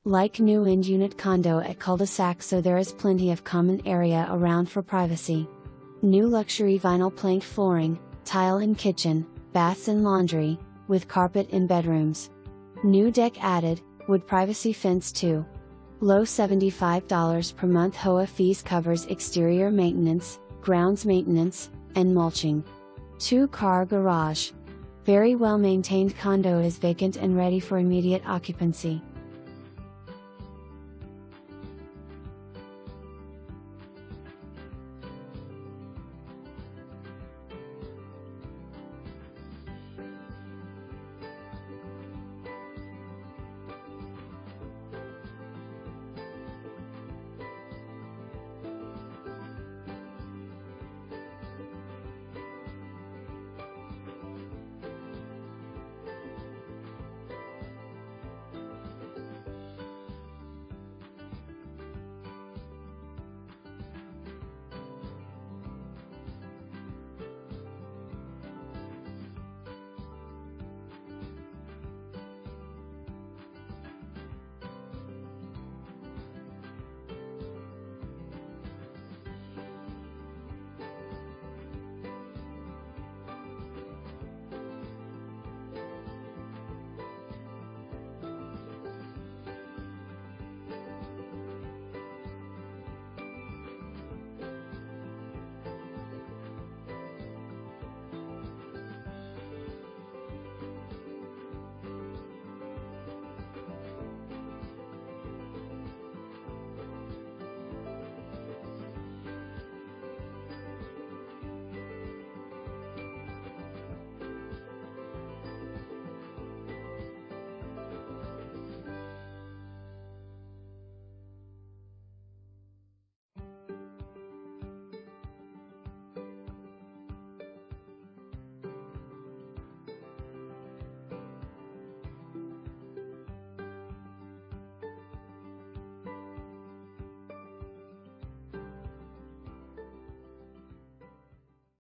Like new end-unit condo at cul-de-sac, so there is plenty of common area around for privacy. New luxury vinyl plank flooring, tile in kitchen, baths and laundry, with carpet in bedrooms. New deck added, wood privacy fence too. Low $75 per month HOA fees covers exterior maintenance, grounds maintenance, and mulching. 2-car garage. Very well maintained condo is vacant and ready for immediate occupancy.